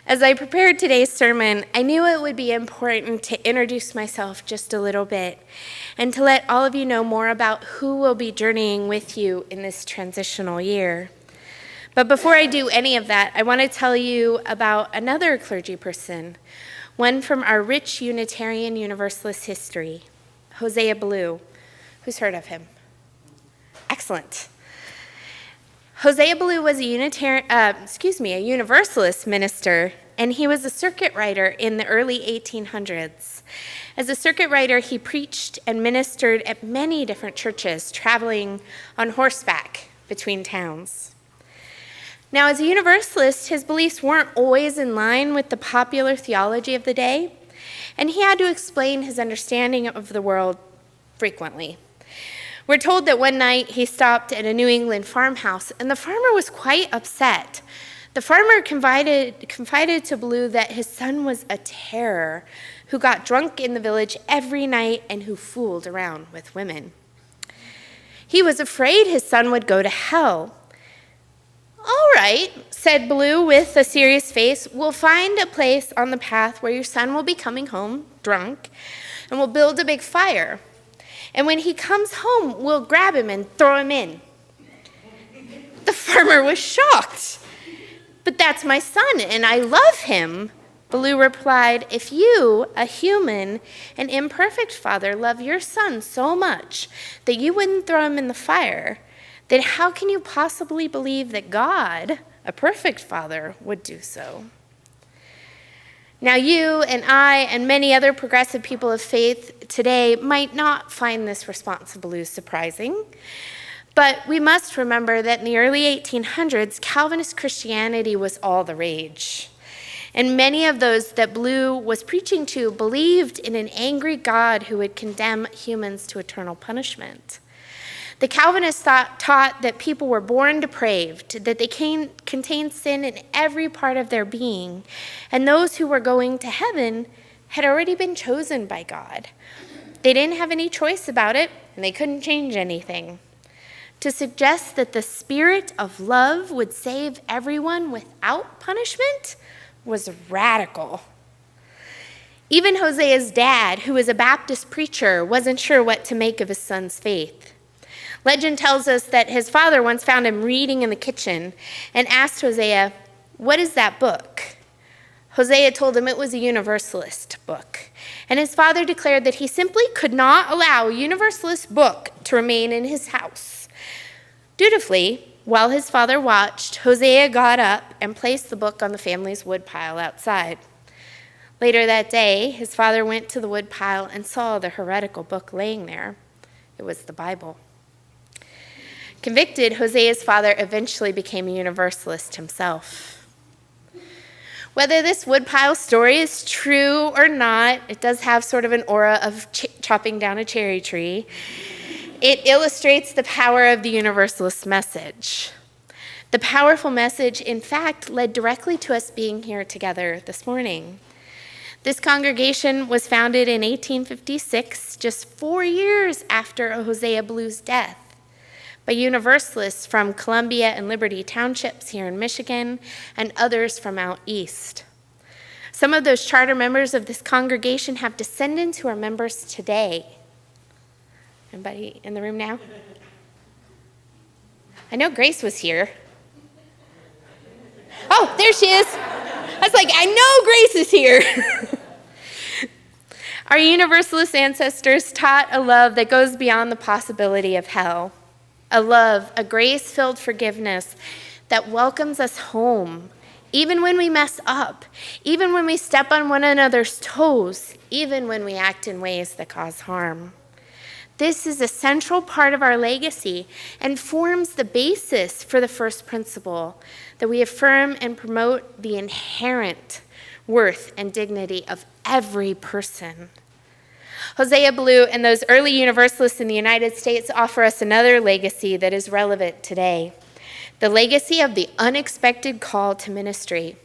As I prepared today's sermon, I knew it would be important to introduce myself just a little bit and to let all of you know more about who will be journeying with you in this transitional year. But before I do any of that, I want to tell you about another clergy person, one from our rich Unitarian Universalist history, Hosea Ballou. Who's heard of him? Excellent. Hosea Ballou was a Universalist minister, and he was a circuit rider in the early 1800s. As a circuit rider, he preached and ministered at many different churches, traveling on horseback between towns. Now, as a Universalist, his beliefs weren't always in line with the popular theology of the day, and he had to explain his understanding of the world frequently. We're told that one night he stopped at a New England farmhouse, and the farmer was quite upset. The farmer confided to Ballou that his son was a terror who got drunk in the village every night and who fooled around with women. He was afraid his son would go to hell. "All right," said Ballou with a serious face, "we'll find a place on the path where your son will be coming home drunk, and we'll build a big fire. And when he comes home, we'll grab him and throw him in." The farmer was shocked. "But that's my son, and I love him." Ballou replied, "If you, a human and imperfect father, love your son so much that you wouldn't throw him in the fire, then how can you possibly believe that God, a perfect father, would do so?" Now, you and I and many other progressive people of faith today might not find this response of Ballou surprising, but we must remember that in the early 1800s, Calvinist Christianity was all the rage. And many of those that Ballou was preaching to believed in an angry God who would condemn humans to eternal punishment. The Calvinists taught that people were born depraved, that they contained sin in every part of their being, and those who were going to heaven had already been chosen by God. They didn't have any choice about it, and they couldn't change anything. To suggest that the spirit of love would save everyone without punishment was radical. Even Hosea's dad, who was a Baptist preacher, wasn't sure what to make of his son's faith. Legend tells us that his father once found him reading in the kitchen and asked Hosea, "What is that book?" Hosea told him it was a Universalist book, and his father declared that he simply could not allow a Universalist book to remain in his house. Dutifully, while his father watched, Hosea got up and placed the book on the family's woodpile outside. Later that day, his father went to the woodpile and saw the heretical book laying there. It was the Bible. Convicted, Hosea's father eventually became a Universalist himself. Whether this woodpile story is true or not, it does have sort of an aura of chopping down a cherry tree. It illustrates the power of the Universalist message. The powerful message, in fact, led directly to us being here together this morning. This congregation was founded in 1856, just 4 years after Hosea Ballou's death, by Universalists from Columbia and Liberty Townships here in Michigan, and others from out east. Some of those charter members of this congregation have descendants who are members today. Anybody in the room now? I know Grace was here. Oh, there she is. I was like, I know Grace is here. Our Universalist ancestors taught a love that goes beyond the possibility of hell. A love, a grace-filled forgiveness that welcomes us home, even when we mess up, even when we step on one another's toes, even when we act in ways that cause harm. This is a central part of our legacy and forms the basis for the first principle, that we affirm and promote the inherent worth and dignity of every person. Hosea Ballou and those early Universalists in the United States offer us another legacy that is relevant today, the legacy of the unexpected call to ministry.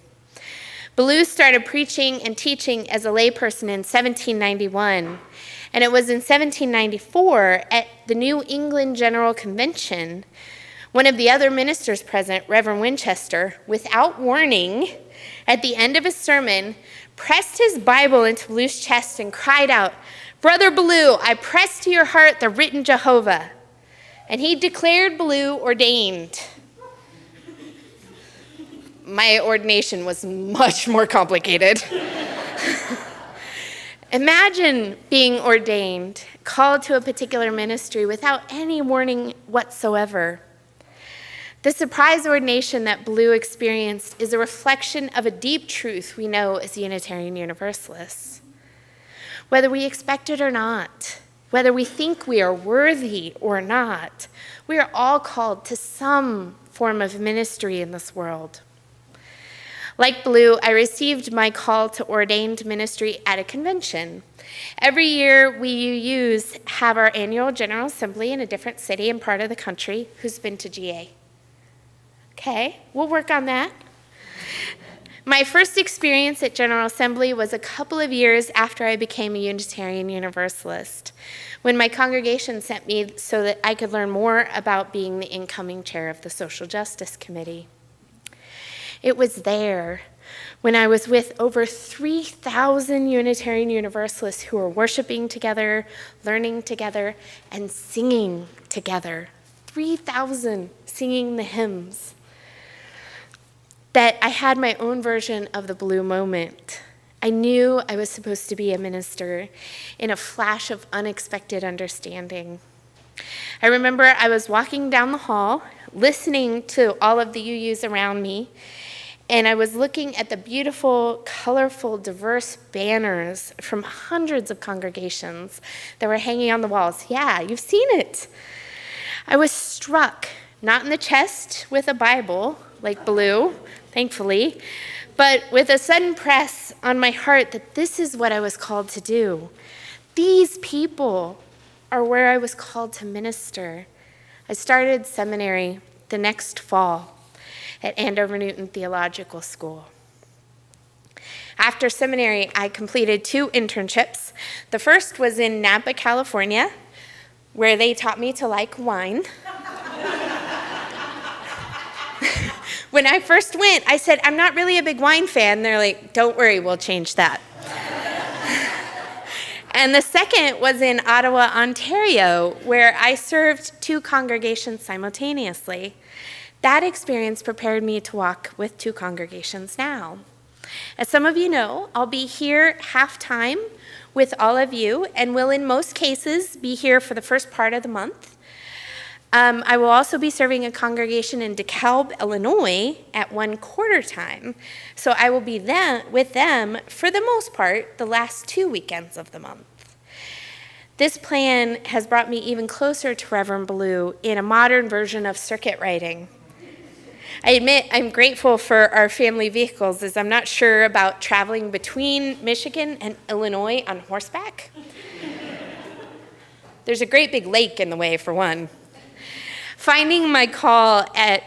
Ballou started preaching and teaching as a layperson in 1791, and it was in 1794 at the New England General Convention, one of the other ministers present, Reverend Winchester, without warning, at the end of his sermon, pressed his Bible into Blue's chest and cried out, "Brother Blue, I press to your heart the written Jehovah." And he declared Blue ordained. My ordination was much more complicated. Imagine being ordained, called to a particular ministry without any warning whatsoever. The surprise ordination that Blue experienced is a reflection of a deep truth we know as Unitarian Universalists. Whether we expect it or not, whether we think we are worthy or not, we are all called to some form of ministry in this world. Like Blue, I received my call to ordained ministry at a convention. Every year, we UUs have our annual General Assembly in a different city and part of the country. Who's been to GA? Okay, we'll work on that. My first experience at General Assembly was a couple of years after I became a Unitarian Universalist, when my congregation sent me so that I could learn more about being the incoming chair of the Social Justice Committee. It was there when I was with over 3,000 Unitarian Universalists who were worshiping together, learning together, and singing together. 3,000 singing the hymns. That I had my own version of the Blue moment. I knew I was supposed to be a minister in a flash of unexpected understanding. I remember I was walking down the hall, listening to all of the UUs around me, and I was looking at the beautiful, colorful, diverse banners from hundreds of congregations that were hanging on the walls. Yeah, you've seen it. I was struck, not in the chest with a Bible, like Blue, thankfully, but with a sudden press on my heart that this is what I was called to do. These people are where I was called to minister. I started seminary the next fall at Andover Newton Theological School. After seminary, I completed 2 internships. The first was in Napa, California, where they taught me to like wine. When I first went, I said, "I'm not really a big wine fan." They're like, "Don't worry, we'll change that." And the second was in Ottawa, Ontario, where I served 2 congregations simultaneously. That experience prepared me to walk with 2 congregations now. As some of you know, I'll be here half-time with all of you and will in most cases be here for the first part of the month. I will also be serving a congregation in DeKalb, Illinois at 1/4 time. So I will be with them for the most part the last 2 weekends of the month. This plan has brought me even closer to Reverend Blue in a modern version of circuit riding. I admit I'm grateful for our family vehicles, as I'm not sure about traveling between Michigan and Illinois on horseback. There's a great big lake in the way, for one. Finding my call at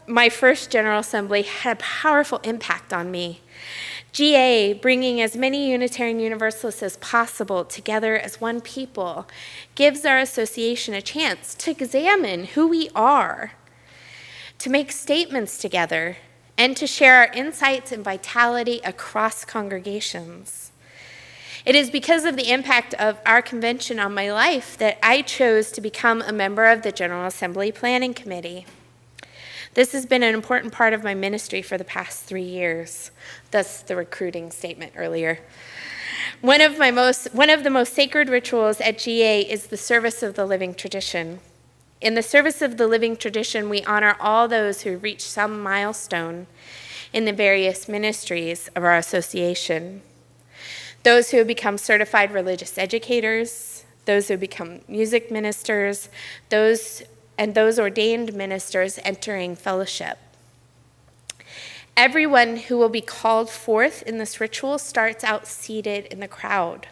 my first General Assembly had a powerful impact on me. GA, bringing as many Unitarian Universalists as possible together as one people, gives our association a chance to examine who we are, to make statements together, and to share our insights and vitality across congregations. It is because of the impact of our convention on my life that I chose to become a member of the General Assembly Planning Committee. This has been an important part of my ministry for the past 3 years, thus the recruiting statement earlier. One of the most sacred rituals at GA is the service of the living tradition. In the service of the living tradition, we honor all those who reach some milestone in the various ministries of our association. Those who have become certified religious educators, those who become music ministers, those ordained ministers entering fellowship. Everyone who will be called forth in this ritual starts out seated in the crowd.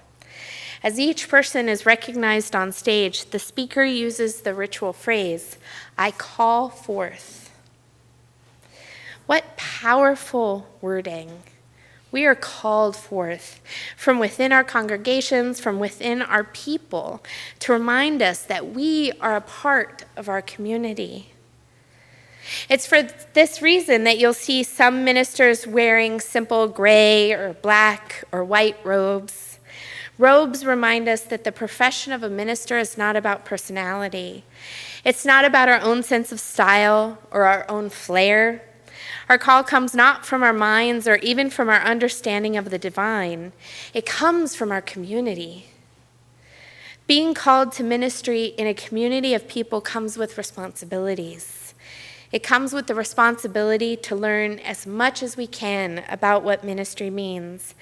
As each person is recognized on stage, the speaker uses the ritual phrase, "I call forth." What powerful wording. We are called forth from within our congregations, from within our people, to remind us that we are a part of our community. It's for this reason that you'll see some ministers wearing simple gray or black or white robes. Robes remind us that the profession of a minister is not about personality. It's not about our own sense of style or our own flair. Our call comes not from our minds or even from our understanding of the divine. It comes from our community. Being called to ministry in a community of people comes with responsibilities. It comes with the responsibility to learn as much as we can about what ministry means,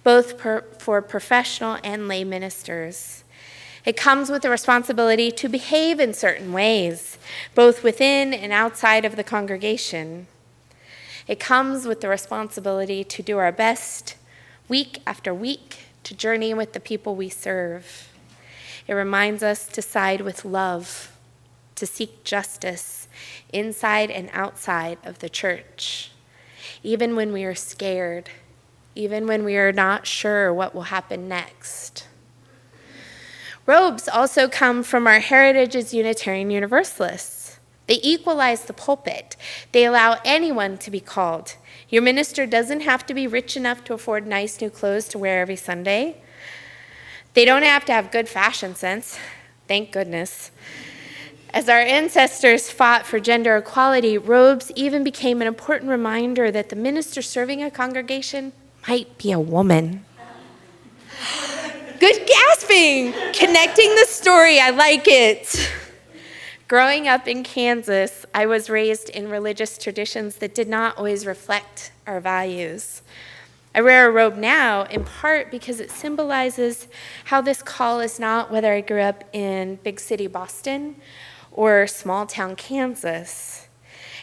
both for professional and lay ministers. It comes with the responsibility to behave in certain ways, both within and outside of the congregation. It comes with the responsibility to do our best, week after week, to journey with the people we serve. It reminds us to side with love, to seek justice inside and outside of the church, even when we are scared, even when we are not sure what will happen next. Robes also come from our heritage as Unitarian Universalists. They equalize the pulpit. They allow anyone to be called. Your minister doesn't have to be rich enough to afford nice new clothes to wear every Sunday. They don't have to have good fashion sense, thank goodness. As our ancestors fought for gender equality, robes even became an important reminder that the minister serving a congregation might be a woman. Good gasping! Connecting the story, I like it. Growing up in Kansas, I was raised in religious traditions that did not always reflect our values. I wear a robe now in part because it symbolizes how this call is not whether I grew up in big city Boston or small town Kansas,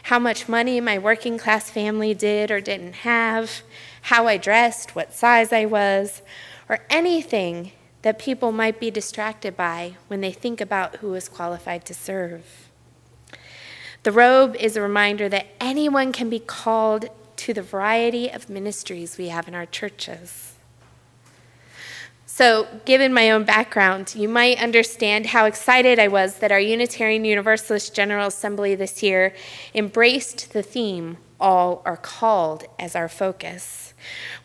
how much money my working class family did or didn't have, how I dressed, what size I was, or anything that people might be distracted by when they think about who is qualified to serve. The robe is a reminder that anyone can be called to the variety of ministries we have in our churches. So, given my own background, you might understand how excited I was that our Unitarian Universalist General Assembly this year embraced the theme, all are called, as our focus.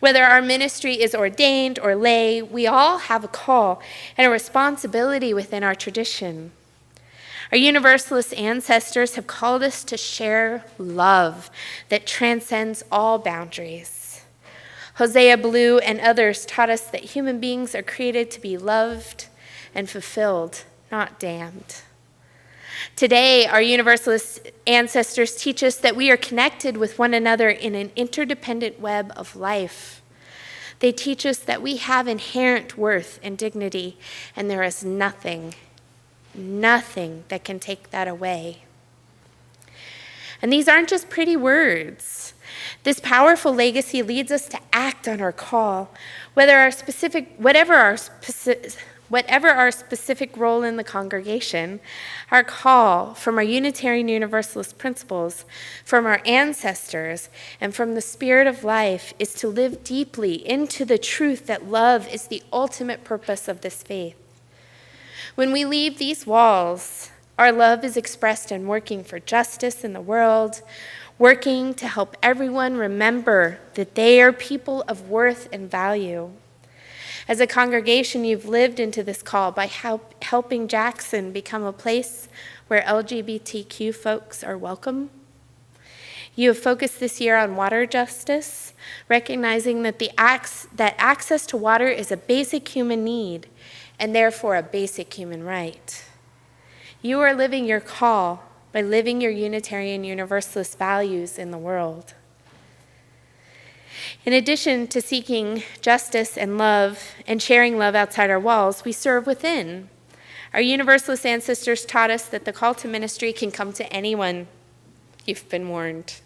Whether our ministry is ordained or lay, we all have a call and a responsibility within our tradition. Our Universalist ancestors have called us to share love that transcends all boundaries. Hosea Blue and others taught us that human beings are created to be loved and fulfilled, not damned. Today, our Universalist ancestors teach us that we are connected with one another in an interdependent web of life. They teach us that we have inherent worth and dignity, and there is nothing that can take that away. And these aren't just pretty words. This powerful legacy leads us to act on our call, whatever our specific role in the congregation. Our call from our Unitarian Universalist principles, from our ancestors, and from the Spirit of life is to live deeply into the truth that love is the ultimate purpose of this faith. When we leave these walls, our love is expressed in working for justice in the world, working to help everyone remember that they are people of worth and value. As a congregation, you've lived into this call by helping Jackson become a place where LGBTQ folks are welcome. You have focused this year on water justice, recognizing that access to water is a basic human need and therefore a basic human right. You are living your call by living your Unitarian Universalist values in the world. In addition to seeking justice and love and sharing love outside our walls, we serve within. Our Universalist ancestors taught us that the call to ministry can come to anyone. You've been warned.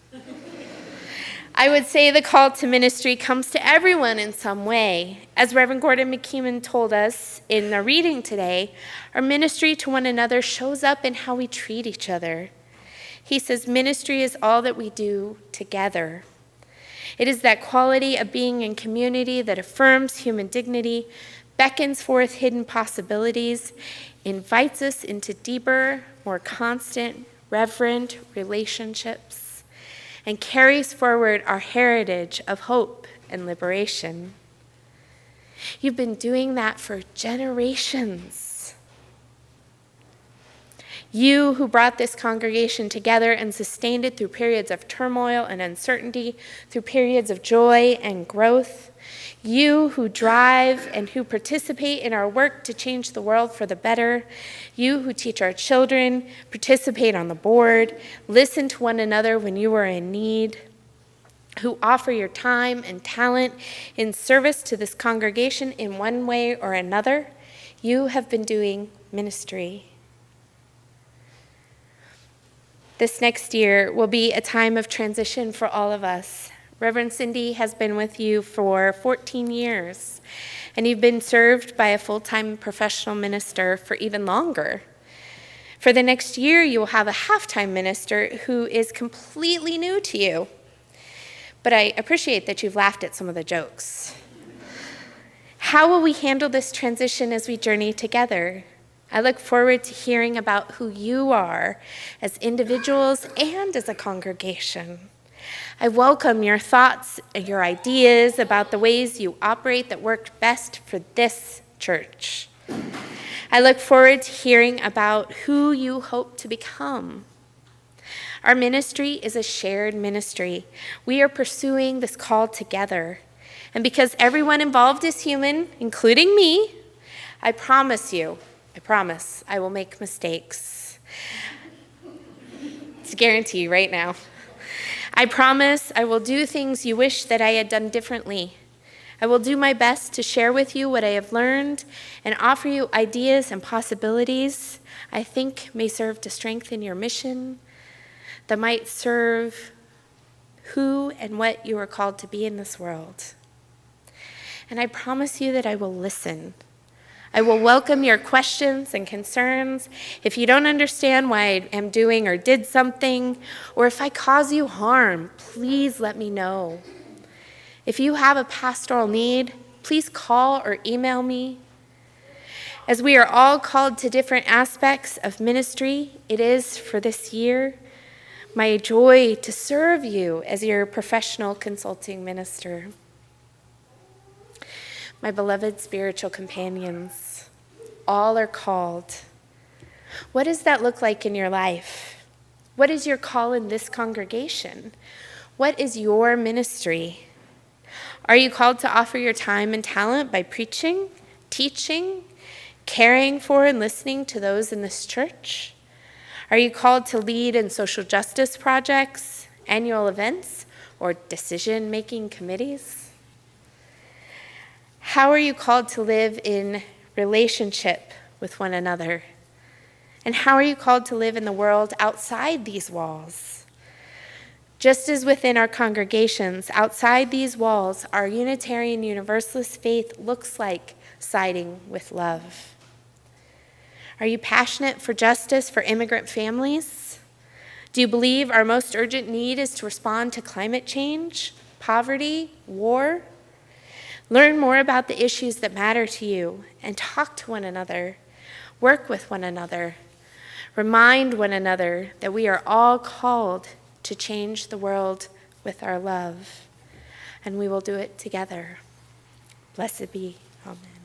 I would say the call to ministry comes to everyone in some way. As Reverend Gordon McKeeman told us in the reading today, our ministry to one another shows up in how we treat each other. He says ministry is all that we do together. It is that quality of being in community that affirms human dignity, beckons forth hidden possibilities, invites us into deeper, more constant reverent relationships, and carries forward our heritage of hope and liberation. You've been doing that for generations. You who brought this congregation together and sustained it through periods of turmoil and uncertainty, through periods of joy and growth. You who drive and who participate in our work to change the world for the better. You who teach our children, participate on the board, listen to one another when you are in need. Who offer your time and talent in service to this congregation in one way or another. You have been doing ministry. This next year will be a time of transition for all of us. Reverend Cindy has been with you for 14 years, and you've been served by a full-time professional minister for even longer. For the next year, you will have a half-time minister who is completely new to you. But I appreciate that you've laughed at some of the jokes. How will we handle this transition as we journey together? I look forward to hearing about who you are as individuals and as a congregation. I welcome your thoughts and your ideas about the ways you operate that work best for this church. I look forward to hearing about who you hope to become. Our ministry is a shared ministry. We are pursuing this call together. And because everyone involved is human, including me, I promise I will make mistakes. It's a guarantee right now. I promise I will do things you wish that I had done differently. I will do my best to share with you what I have learned and offer you ideas and possibilities I think may serve to strengthen your mission, that might serve who and what you are called to be in this world. And I promise you that I will listen. I will welcome your questions and concerns. If you don't understand why I am doing or did something, or if I cause you harm, please let me know. If you have a pastoral need, please call or email me. As we are all called to different aspects of ministry, it is for this year my joy to serve you as your professional consulting minister. My beloved spiritual companions, all are called. What does that look like in your life? What is your call in this congregation? What is your ministry? Are you called to offer your time and talent by preaching, teaching, caring for and listening to those in this church? Are you called to lead in social justice projects, annual events, or decision-making committees? How are you called to live in relationship with one another? And how are you called to live in the world outside these walls? Just as within our congregations, outside these walls, our Unitarian Universalist faith looks like siding with love. Are you passionate for justice for immigrant families? Do you believe our most urgent need is to respond to climate change, poverty, war? Learn more about the issues that matter to you and talk to one another. Work with one another. Remind one another that we are all called to change the world with our love, and we will do it together. Blessed be. Amen.